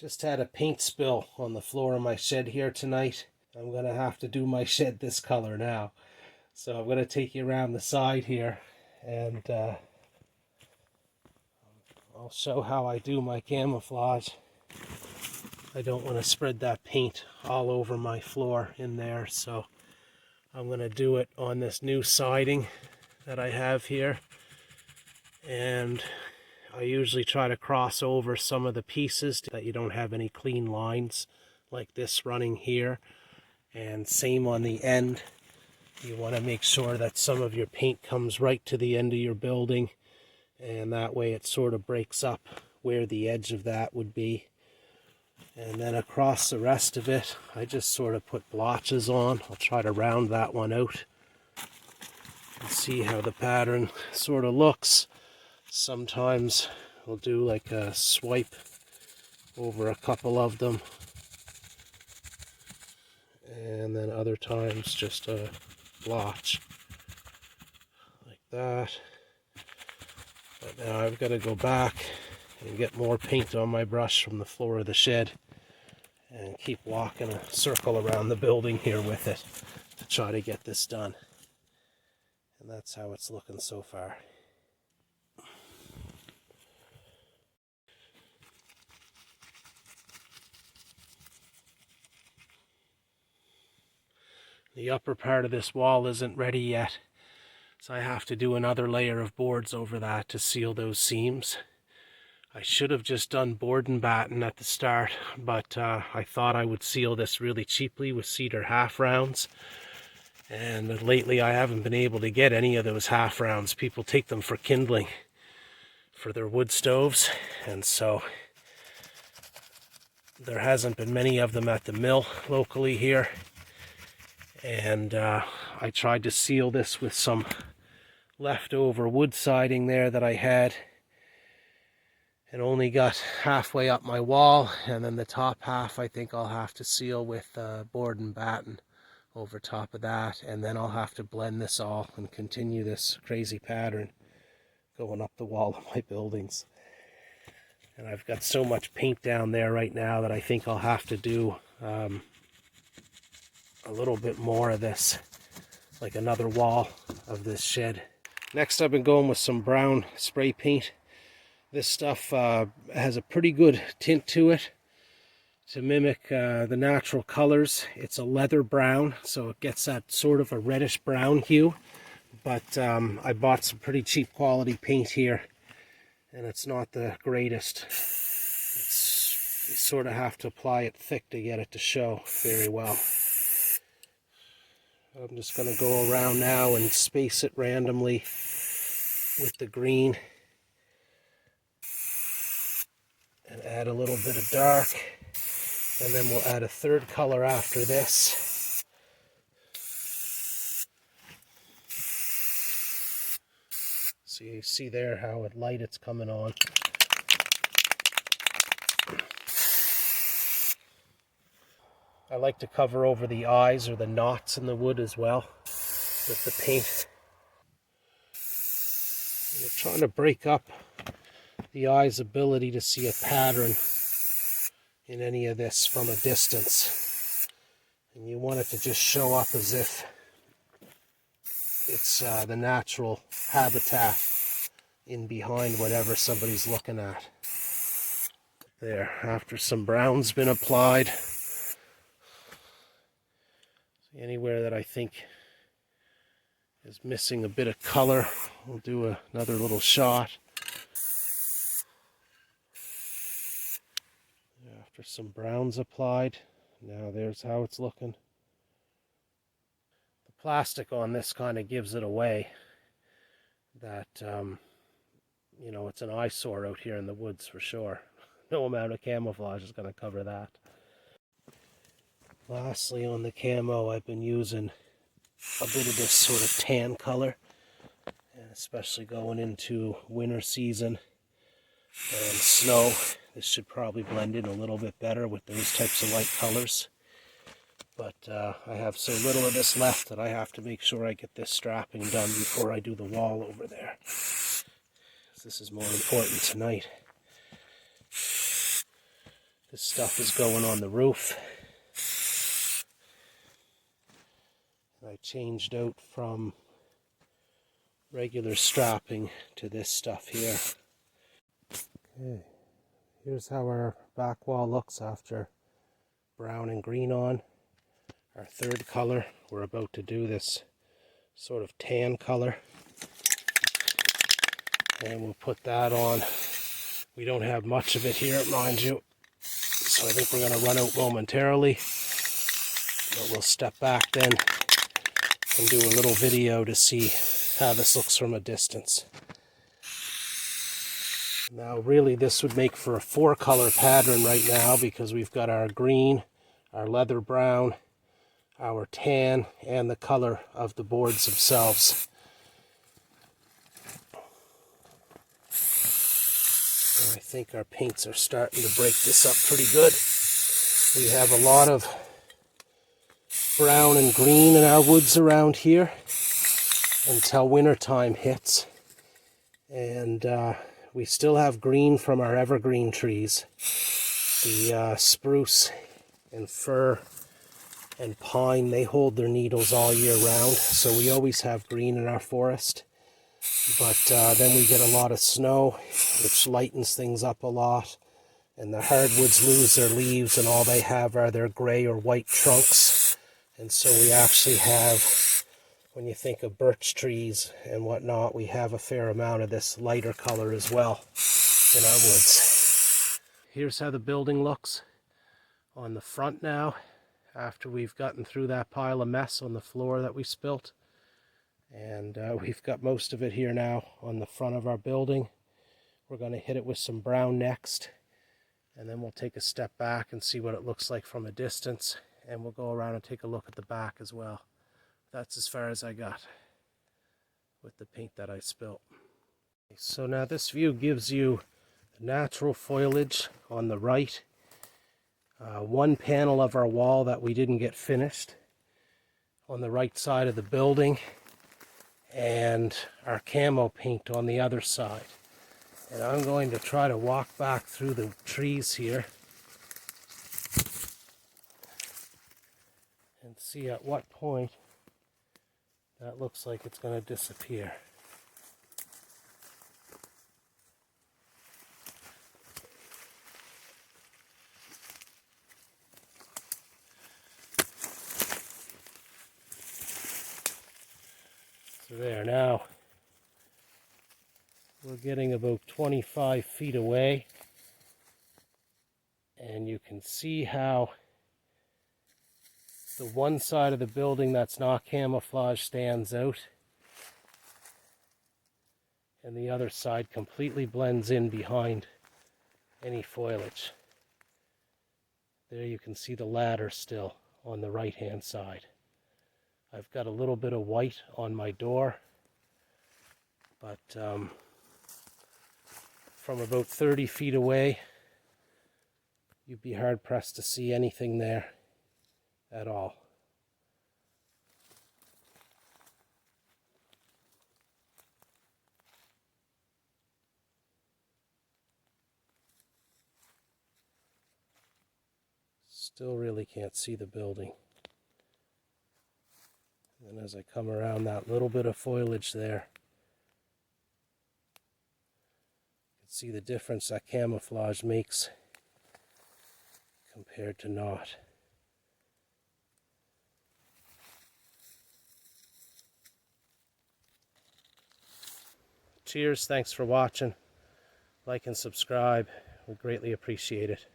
Just had a paint spill on the floor of my shed here tonight. I'm going to have to do my shed this color now. So I'm going to take you around the side here and I'll show how I do my camouflage. I don't want to spread that paint all over my floor in there, so I'm going to do it on this new siding that I have here. And I usually try to cross over some of the pieces so that you don't have any clean lines like this running here. And same on the end. You want to make sure that some of your paint comes right to the end of your building, and that way it sort of breaks up where the edge of that would be. And then across the rest of it, I just sort of put blotches on. I'll try to round that one out and see how the pattern sort of looks. Sometimes we'll do like a swipe over a couple of them, and then other times just a blotch like that. But now I've got to go back and get more paint on my brush from the floor of the shed and keep walking a circle around the building here with it to try to get this done. And that's how it's looking so far. The upper part of this wall isn't ready yet, so I have to do another layer of boards over that to seal those seams. I should have just done board and batten at the start, but I thought I would seal this really cheaply with cedar half rounds. And lately I haven't been able to get any of those half rounds. People take them for kindling for their wood stoves, and so there hasn't been many of them at the mill locally here. And I tried to seal this with some leftover wood siding there that I had, and only got halfway up my wall, and then the top half I think I'll have to seal with board and batten over top of that, and then I'll have to blend this all and continue this crazy pattern going up the wall of my buildings. And I've got so much paint down there right now that I think I'll have to do a little bit more of this, like another wall of this shed. Next, I've been going with some brown spray paint. This stuff has a pretty good tint to it to mimic the natural colors. It's a leather brown, so it gets that sort of a reddish brown hue. But I bought some pretty cheap quality paint here, and it's not the greatest. You sort of have to apply it thick to get it to show very well. I'm just going to go around now and space it randomly with the green and add a little bit of dark, and then we'll add a third color after this. So you see there how light it's coming on. I like to cover over the eyes or the knots in the wood as well with the paint. We're trying to break up the eye's ability to see a pattern in any of this from a distance. And you want it to just show up as if it's the natural habitat in behind whatever somebody's looking at. There, after some brown's been applied, anywhere that I think is missing a bit of color, we'll do another little shot. After some browns applied, now there's how it's looking. The plastic on this kind of gives it away that, you know, it's an eyesore out here in the woods for sure. No amount of camouflage is going to cover that. Lastly, on the camo, I've been using a bit of this sort of tan color, and especially going into winter season and snow. This should probably blend in a little bit better with those types of light colors. But I have so little of this left that I have to make sure I get this strapping done before I do the wall over there. This is more important tonight. This stuff is going on the roof. I changed out from regular strapping to this stuff here. Okay, here's how our back wall looks after brown and green on. Our third color, we're about to do this sort of tan color. And we'll put that on. We don't have much of it here, mind you. So I think we're going to run out momentarily. But we'll step back then and do a little video to see how this looks from a distance. Now really this would make for a 4-color pattern right now, because we've got our green, our leather brown, our tan, and the color of the boards themselves. And I think our paints are starting to break this up pretty good. We have a lot of brown and green in our woods around here until winter time hits. And we still have green from our evergreen trees. The spruce and fir and pine, they hold their needles all year round, so we always have green in our forest. But then we get a lot of snow, which lightens things up a lot, and the hardwoods lose their leaves and all they have are their gray or white trunks. And so we actually have, when you think of birch trees and whatnot, we have a fair amount of this lighter color as well in our woods. Here's how the building looks on the front now, after we've gotten through that pile of mess on the floor that we spilt. And we've got most of it here now on the front of our building. We're going to hit it with some brown next, and then we'll take a step back and see what it looks like from a distance, and we'll go around and take a look at the back as well. That's as far as I got with the paint that I spilt. So now this view gives you the natural foliage on the right, one panel of our wall that we didn't get finished on the right side of the building, and our camo paint on the other side. And I'm going to try to walk back through the trees here and see at what point that looks like it's going to disappear. So there, now we're getting about 25 feet away, and you can see how the one side of the building that's not camouflage stands out, and the other side completely blends in behind any foliage. There you can see the ladder still on the right hand side. I've got a little bit of white on my door, but from about 30 feet away, you'd be hard pressed to see anything there at all. Still really can't see the building. And as I come around that little bit of foliage there, you can see the difference that camouflage makes compared to not. Cheers, thanks for watching. Like and subscribe, we greatly appreciate it.